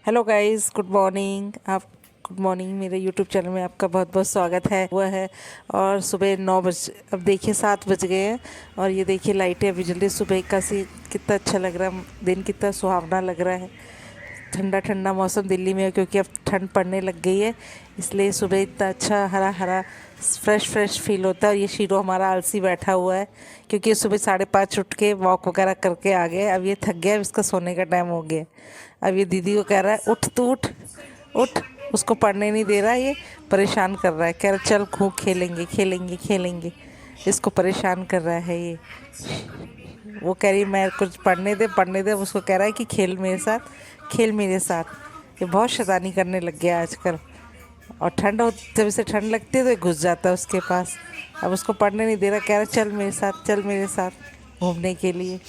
Hello guys, good morning. Good morning. मेरे YouTube channel में आपका बहुत बहुत स्वागत है हुआ है। और सुबह 9 बज, अब देखिए 7 बज गए हैं और ये देखिए लाइटें अभी जल्दी सुबह का सी कितना अच्छा लग रहा है, दिन कितना सुहावना लग रहा है। ठंडा ठंडा मौसम दिल्ली में है क्योंकि अब ठंड पड़ने लग गई है, इसलिए सुबह इतना अच्छा हरा हरा फ्रेश फ्रेश फील होता है। और ये शीरो हमारा आलसी बैठा हुआ है क्योंकि ये सुबह 5:30 उठ के वॉक वगैरह करके आ गया। अब ये थक गया, अब इसका सोने का टाइम हो गया। अब ये दीदी को कह रहा है उठ तू उठ उठ। उसको पढ़ने नहीं दे रहा, ये परेशान कर रहा है, कह रहा चल खूब खेलेंगे खेलेंगे खेलेंगे। इसको परेशान कर रहा है ये। वो कह रही मैं कुछ पढ़ने दे, उसको कह रहा है कि खेल मेरे साथ, खेल मेरे साथ। ये बहुत शैतानी करने लग गया आजकल। और जब इसे ठंड लगती है तो ये घुस जाता है उसके पास। अब उसको पढ़ने नहीं दे रहा, कह रहा चल मेरे साथ, चल मेरे साथ घूमने के लिए।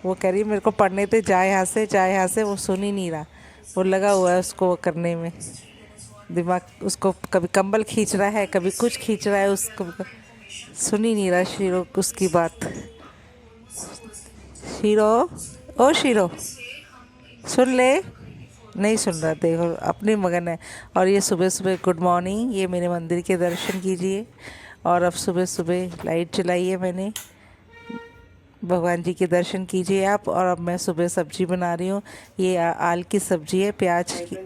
वो कह रही है मेरे को पढ़ने दे, जा यहाँ से जा यहाँ से। वो सुन ही नहीं रहा, वो लगा हुआ है उसको वो करने में। दिमाग उसको कभी कंबल खींच रहा है, कभी कुछ खींच रहा है, उसको सुन ही नहीं रहा शीरो उसकी बात। शीरो, ओ शीरो, सुन ले। नहीं सुन रहा, देखो अपनी मगन है। और ये सुबह सुबह गुड मॉर्निंग, ये मेरे मंदिर के दर्शन कीजिए। और अब सुबह सुबह लाइट जलाई है मैंने, भगवान जी के दर्शन कीजिए आप। और अब मैं सुबह सब्जी बना रही हूँ। ये आल की सब्जी है, प्याज की,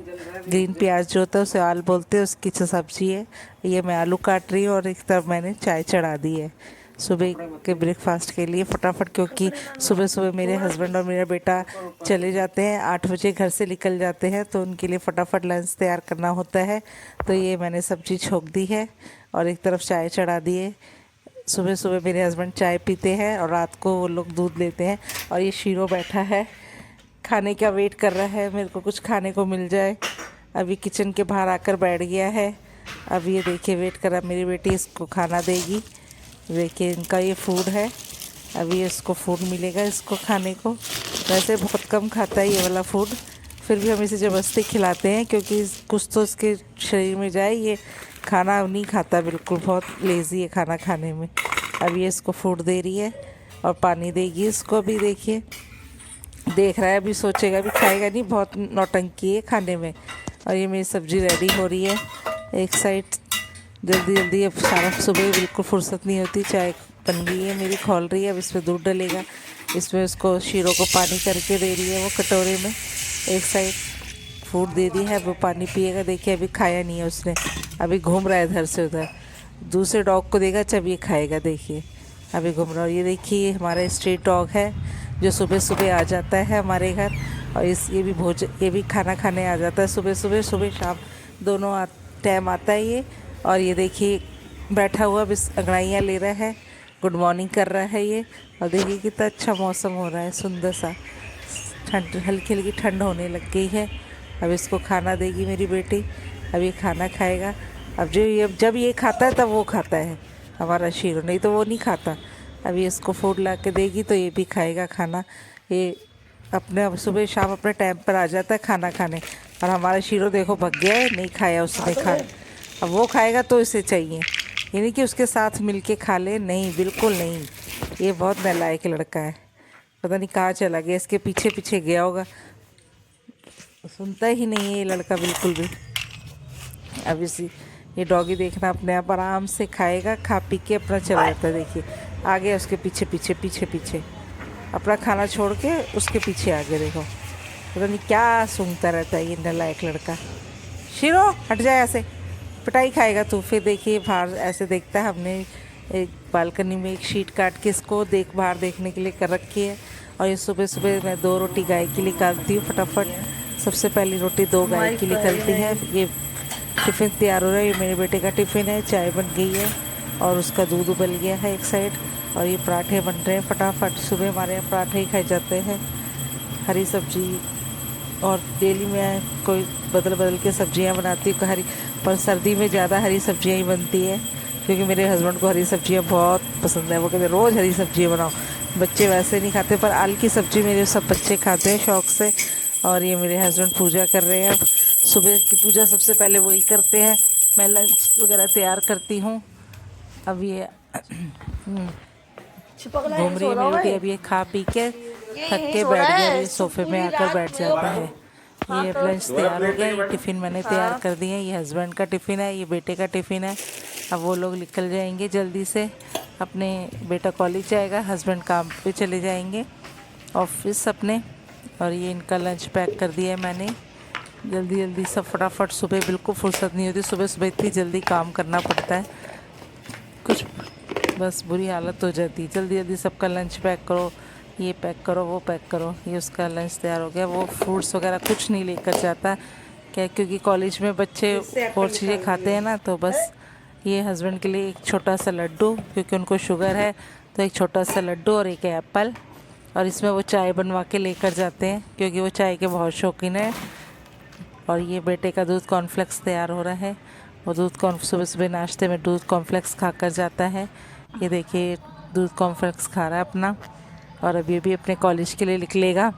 ग्रीन प्याज जो होता है उसे आल बोलते हैं, उसकी सब्जी है। ये मैं आलू काट रही हूँ और एक तरफ मैंने चाय चढ़ा दी है सुबह के ब्रेकफास्ट के लिए फटाफट, क्योंकि सुबह सुबह मेरे हस्बैंड और मेरा बेटा चले जाते हैं, 8 बजे घर से निकल जाते हैं, तो उनके लिए फटाफट लंच तैयार करना होता है। तो ये मैंने सब्जी छोंक दी है और एक तरफ चाय चढ़ा दी है। सुबह सुबह मेरे हस्बैंड चाय पीते हैं और रात को वो लोग दूध लेते हैं। और ये शीरो बैठा है, खाने का वेट कर रहा है, मेरे को कुछ खाने को मिल जाए। अभी किचन के बाहर आकर बैठ गया है। अब ये देखिए वेट कर रहा, मेरी बेटी इसको खाना देगी। देखिए इनका ये फूड है, अभी इसको फूड मिलेगा इसको खाने को। वैसे बहुत कम खाता है ये वाला फूड, फिर भी हम इसे ज़बरदस्ती खिलाते हैं क्योंकि कुछ तो इसके शरीर में जाए। ये खाना नहीं खाता बिल्कुल, बहुत लेज़ी है खाना खाने में। अब ये इसको फूड दे रही है और पानी देगी इसको। भी देखिए देख रहा है, अभी सोचेगा, भी खाएगा नहीं, बहुत नौटंकी है खाने में। और ये मेरी सब्ज़ी रेडी हो रही है एक साइड जल्दी जल्दी। अब सारा सुबह बिल्कुल फुर्सत नहीं होती, चाय बन गई है मेरी, खोल रही है। अब इसमें दूध डलेगा, इसमें उसको शीरो को पानी करके दे रही है वो कटोरे में। एक साइड फूड दे दी है, वो पानी पिएगा। देखिए अभी खाया नहीं है उसने, अभी घूम रहा है इधर से उधर, दूसरे डॉग को देगा जब ये खाएगा। देखिए अभी घूम रहा है। और ये देखिए हमारा स्ट्रीट डॉग है जो सुबह सुबह आ जाता है हमारे घर। और ये भी खाना खाने आ जाता है सुबह सुबह, सुबह शाम दोनों टाइम आता है ये। और ये देखिए बैठा हुआ बस अंगड़ाइयाँ ले रहा है, गुड मॉर्निंग कर रहा है ये। और देखिए कितना अच्छा मौसम हो रहा है, सुंदर सा। ठंड हल्की हल्की ठंड होने लग गई है। अब इसको खाना देगी मेरी बेटी, अब ये खाना खाएगा। अब जब ये खाता है तब वो खाता है हमारा शीरो, नहीं तो वो नहीं खाता। अब ये इसको फूड ला के देगी तो ये भी खाएगा खाना। ये अपने सुबह शाम अपने टाइम पर आ जाता है खाना खाने। और हमारा शीरो देखो भग गया है, नहीं खाया उसने खाना। अब वो खाएगा तो इसे चाहिए, ये नहीं कि उसके साथ मिल के खा ले, नहीं बिल्कुल नहीं। ये बहुत नालायक लड़का है, पता नहीं कहाँ चला गया, इसके पीछे पीछे गया होगा। सुनता ही नहीं है ये लड़का बिल्कुल भी। अब इसी ये डॉगी देखना अपने आप आराम से खाएगा, खा पी के अपना चला जाता है। देखिए आ गया उसके पीछे पीछे पीछे पीछे, अपना खाना छोड़ के उसके पीछे आ गया। देखो पता नहीं क्या सूंघता रहता है ये नालायक लड़का। शीरो हट जाए ऐसे, पिटाई खाएगा तू। फिर देखिए बाहर ऐसे देखता है, हमने एक बालकनी में एक शीट काट के इसको बाहर देखने के लिए कर रखी है। और ये सुबह सुबह मैं 2 रोटी गाय की निकालती हूँ फटाफट। सबसे पहली रोटी 2 गाय की निकलती है। ये टिफ़िन तैयार हो रहा है, ये मेरे बेटे का टिफ़िन है। चाय बन गई है और उसका दूध उबल गया है एक साइड। और ये पराठे बन रहे हैं फटाफट। सुबह हमारे यहाँ पराठे ही खाए जाते हैं, हरी सब्जी। और डेली मैं कोई बदल बदल के सब्जियां बनाती हूँ हरी, पर सर्दी में ज़्यादा हरी सब्जियां ही बनती है क्योंकि मेरे हस्बैंड को हरी सब्जियां बहुत पसंद है। वो कहते रोज़ हरी सब्जियां बनाओ। बच्चे वैसे नहीं खाते, पर आल की सब्ज़ी मेरे सब बच्चे खाते हैं शौक़ से। और ये मेरे हस्बैंड पूजा कर रहे हैं। अब सुबह की पूजा सबसे पहले वही करते हैं, मैं लंच वगैरह तैयार करती हूँ। अब ये घूम रही है मेरी बेटी, अब ये खा पी के थक के बैठ गया, ये सोफे में आकर बैठ जाता है। ये लंच तैयार हो गया, ये टिफ़िन मैंने तैयार कर दिया। ये हस्बैंड का टिफ़िन है, ये बेटे का टिफ़िन है। अब वो लोग निकल जाएंगे जल्दी से, अपने बेटा कॉलेज जाएगा, हस्बैंड काम पे चले जाएंगे ऑफिस अपने। और ये इनका लंच पैक कर दिया है मैंने जल्दी जल्दी सब फटाफट। सुबह बिल्कुल फुर्सत नहीं होती, सुबह सुबह इतनी जल्दी काम करना पड़ता है, कुछ बस बुरी हालत हो जाती है। जल्दी जल्दी सबका लंच पैक करो, ये पैक करो, वो पैक करो। ये उसका लंच तैयार हो गया। वो फ्रूट्स वगैरह कुछ नहीं लेकर जाता क्या, क्योंकि कॉलेज में बच्चे और चीज़ें खाते हैं ना, तो बस ये हस्बैंड के लिए एक छोटा सा लड्डू, क्योंकि उनको शुगर है, तो एक छोटा सा लड्डू और एक एप्पल। और इसमें वो चाय बनवा के लेकर जाते हैं, क्योंकि वो चाय के बहुत शौकीन है। और ये बेटे का दूध कॉर्नफ्लेक्स तैयार हो रहा है। वो सुबह सुबह नाश्ते में दूध कॉर्नफ्लेक्स खाकर जाता है। ये देखिए दूध कॉर्नफ्लेक्स खा रहा है अपना, और अब ये भी अपने कॉलेज के लिए निकलेगा।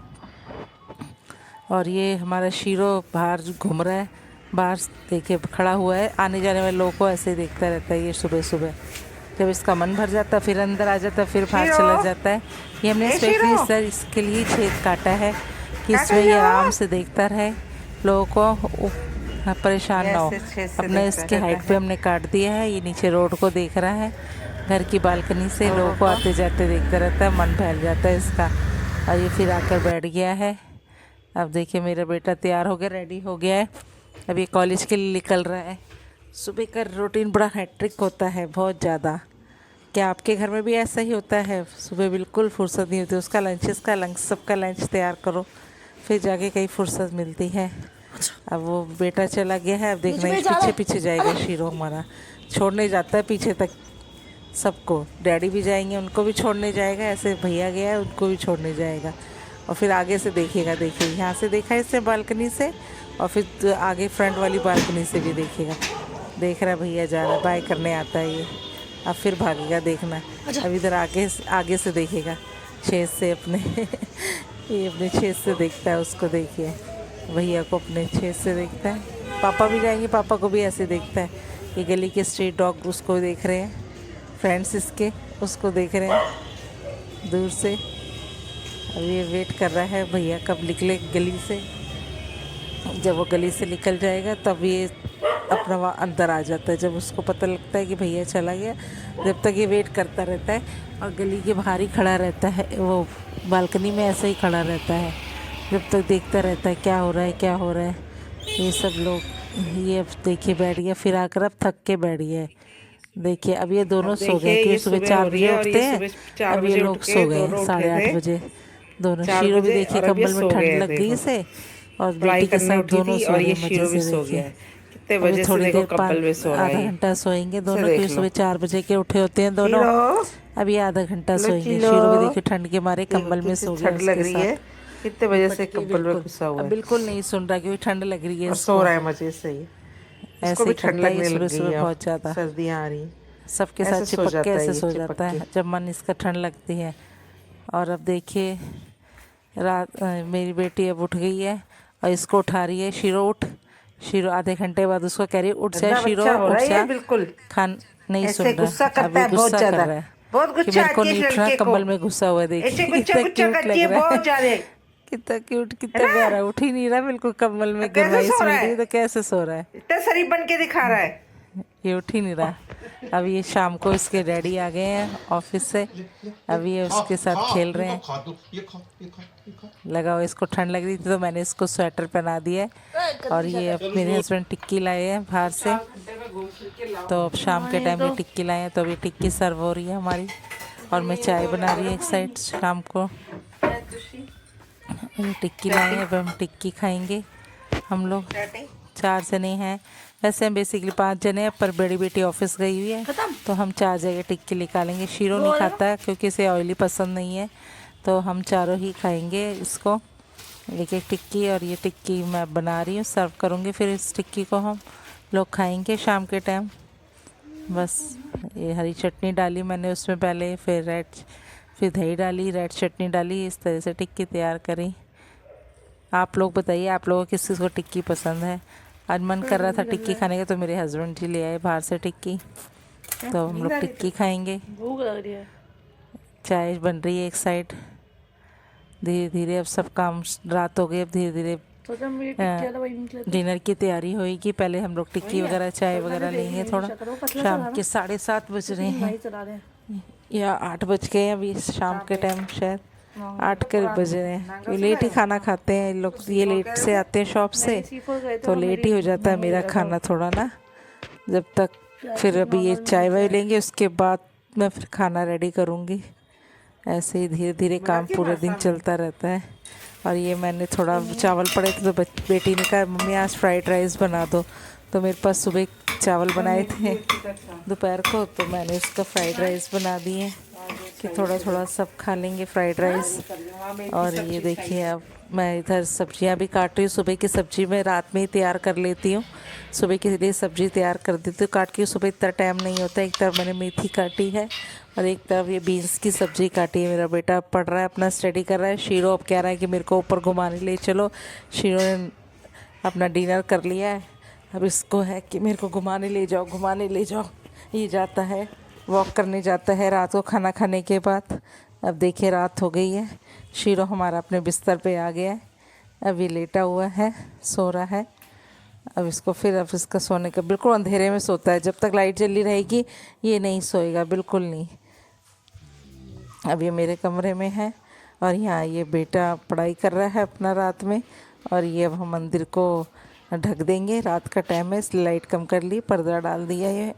और ये हमारा शीरो बाहर घूम रहा है, बाहर देखिए खड़ा हुआ है। आने जाने वाले लोगों को ऐसे ही देखता रहता है ये सुबह सुबह। जब इसका मन भर जाता है फिर अंदर आ जाता है, फिर बाहर चला जाता है। ये हमने स्पेशली सर इसके लिए छेद काटा है कि इसमें ये आराम से देखता रहे, लोगों को परेशान ना हो। अपने इसके हाइट पे हमने काट दिया है। ये नीचे रोड को देख रहा है, घर की बालकनी से लोगों को आते जाते देखता रहता है, मन बहल जाता है इसका। और ये फिर आकर बैठ गया है। अब देखिए मेरा बेटा तैयार हो गया, रेडी हो गया है, अब ये कॉलेज के लिए निकल रहा है। सुबह का रूटीन बड़ा हैट्रिक होता है, बहुत ज़्यादा। क्या आपके घर में भी ऐसा ही होता है? सुबह बिल्कुल फुर्सत नहीं होती, उसका लंच, इसका लंच, सबका लंच तैयार करो, फिर जाके कहीं फुर्सत मिलती है। अब वो बेटा चला गया है, अब देखना ही पीछे पीछे जाएगा शीरो हमारा, छोड़ने जाता है पीछे तक सबको। डैडी भी जाएंगे, उनको भी छोड़ने जाएगा, ऐसे भैया गया है उनको भी छोड़ने जाएगा। और फिर आगे से देखेगा, देखिए यहाँ से देखा इससे बालकनी से, और फिर आगे फ्रंट वाली बालकनी से भी देखेगा। देख रहा है भैया जा रहा है, बाय करने आता है ये। अब फिर भागेगा, देखना। अब इधर आगे से देखेगा छेद से अपने ये अपने छेद से देखता है उसको, देखिए भैया को अपने छेद से देखता है। पापा भी जाएंगे, पापा को भी ऐसे देखता है। ये गली के स्ट्रीट डॉग उसको देख रहे हैं, फ्रेंड्स इसके उसको देख रहे हैं दूर से। अब ये वेट कर रहा है भैया कब निकले गली से। जब वो गली से निकल जाएगा तब ये अपना वहाँ अंदर आ जाता है, जब उसको पता लगता है कि भैया चला गया। जब तक ये वेट करता रहता है और गली के बाहर ही खड़ा रहता है, वो बालकनी में ऐसे ही खड़ा रहता है, जब तक देखता रहता है क्या हो रहा है, क्या हो रहा है। ये सब लोग, ये अब देखिए बैठ गया, फिर आकर अब थक के बैठ गया। देखिए अब ये दोनों सो गए, क्योंकि सुबह 4 बजे उठते हैं। अब ये लोग सो गए 8:30 बजे दोनों। शीरो भी देखिए कंबल में ठंड लग गई इसे, और बेटी के साथ दोनों सो गए मजे से। देखिए अभी थोड़ी देर आधा घंटा सोएंगे दोनों, क्योंकि सुबह 4 बजे के उठे होते हैं दोनों। अभी आधा घंटा सोएंगे। शीरो भी देखिए ठंड के मारे कंबल में सो गया उसके साथ। कितने बजे से कंबल में घुसा हुआ है, बिल्कुल नहीं सुन रहा, क्योंकि ठंड लग रही है, सो रहा है मजे से ही। ऐसे ही ठंड लगने सुबह सुबह बहुत ज़्यादा, सर्दियाँ आ रही, सबके साथ चिपक के ऐसे सो जाता है जब मन इसका ठंड लगती है। और अब देखिए रात मेरी बेटी अब उठ गई है और इसको उठा रही है, शीरो उठ। शीरो आधे घंटे बाद उसको कह रही है उठ जा शीरो, उठ जा। बिल्कुल खान नहीं सुन रहा, अभी गुस्सा कर रहा है, बहुत गुस्सा मेरे को नहीं उठना, कंबल में घुसा हुआ है। देखिए कितना क्यूट लग रहा है, कितना क्यूट, कितना प्यारा। उठ ही नहीं रहा, बिल्कुल कंबल में गरमाइश मिल रही है तो कैसे सो रहा है, इतना शरीफ बन के दिखा रहा है। ये उठ ही नहीं रहा। अब ये शाम को इसके डैडी आ गए हैं ऑफिस से, अब ये उसके साथ खेल रहे हैं। लगा हुआ, इसको ठंड लग रही थी तो मैंने इसको स्वेटर पहना दिया है। और ये अब मेरे हस्बैंड टिक्की लाए हैं बाहर से, तो अब शाम के टाइम ये टिक्की लाए हैं, तो अभी टिक्की सर्व हो रही है हमारी। और मैं चाय बना रही हूँ एक साइड शाम को। ये टिक्की लाए हैं, अब हम टिक्की खाएंगे। हम लोग 4 जने हैं, वैसे हम बेसिकली 5 जने हैं, पर बड़ी बेटी ऑफिस गई हुई है तो हम 4 जगह टिक्की निकालेंगे। शीरो नहीं खाता है क्योंकि इसे ऑयली पसंद नहीं है, तो हम चारों ही खाएंगे इसको, एक एक टिक्की। और ये टिक्की मैं बना रही हूँ, सर्व करूँगी, फिर इस टिक्की को हम लोग खाएंगे शाम के टाइम। बस ये हरी चटनी डाली मैंने उसमें पहले, फिर दही डाली, रेड चटनी डाली, इस तरह से टिक्की तैयार करी। आप लोग बताइए, आप लोगों को किस किस को टिक्की पसंद है? आज मन कर रहा था टिक्की खाने का, तो मेरे हस्बैंड जी ले आए बाहर से टिक्की, तो हम लोग टिक्की खाएंगे। चाय बन रही है एक साइड, धीरे धीरे अब सब काम, रात हो गई, अब धीरे धीरे डिनर की तैयारी होएगी। पहले हम लोग टिक्की वगैरह चाय वगैरह लेंगे। थोड़ा शाम के 7:30 बज रहे हैं या 8 बज गए अभी, शाम के टाइम शायद 8 के बज रहे हैं। ये लेट ही खाना खाते हैं लोग, ये लेट से आते हैं शॉप से, तो लेट ही हो जाता है मेरा खाना थोड़ा ना। जब तक फिर अभी ये चाय वाय लेंगे, उसके बाद मैं फिर खाना रेडी करूँगी। ऐसे ही धीरे धीरे काम पूरे दिन चलता रहता है। और ये मैंने थोड़ा चावल पड़े थे तो बेटी ने कहा मम्मी आज फ्राइड राइस बना दो, तो मेरे पास सुबह चावल बनाए थे दोपहर को, तो मैंने उसका फ्राइड राइस बना दिए कि थोड़ा थोड़ा सब खा लेंगे फ्राइड राइस। और ये देखिए अब मैं इधर सब्जियां भी काट रही हूँ। सुबह की सब्जी मैं रात में ही तैयार कर लेती हूँ, सुबह के लिए सब्जी तैयार कर देती हूँ काट के। सुबह इतना टाइम नहीं होता। एक तरफ मैंने मेथी काटी है और एक तरफ ये बीन्स की सब्ज़ी काटी है। मेरा बेटा पढ़ रहा है, अपना स्टडी कर रहा है। शीरो अब कह रहा है कि मेरे को ऊपर घुमाने ले चलो। शीरो ने अपना डिनर कर लिया है, अब इसको है कि मेरे को घुमाने ले जाओ, घुमाने ले जाओ। ये जाता है, वॉक करने जाता है रात को खाना खाने के बाद। अब देखिए रात हो गई है, शीरो हमारा अपने बिस्तर पे आ गया है, अब ये लेटा हुआ है, सो रहा है। अब इसको फिर अब इसका सोने का, बिल्कुल अंधेरे में सोता है, जब तक लाइट जली रहेगी ये नहीं सोएगा, बिल्कुल नहीं। अब ये मेरे कमरे में है और यहाँ ये बेटा पढ़ाई कर रहा है अपना रात में। और ये अब हम मंदिर को ढक देंगे, रात का टाइम है इसलिए लाइट कम कर ली, पर्दा डाल दिया ये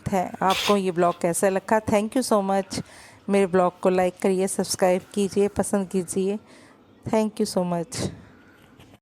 है। आपको ये ब्लॉग कैसा लगा? Thank you so much. मेरे ब्लॉग को लाइक करिए, सब्सक्राइब कीजिए, पसंद कीजिए। Thank you so much.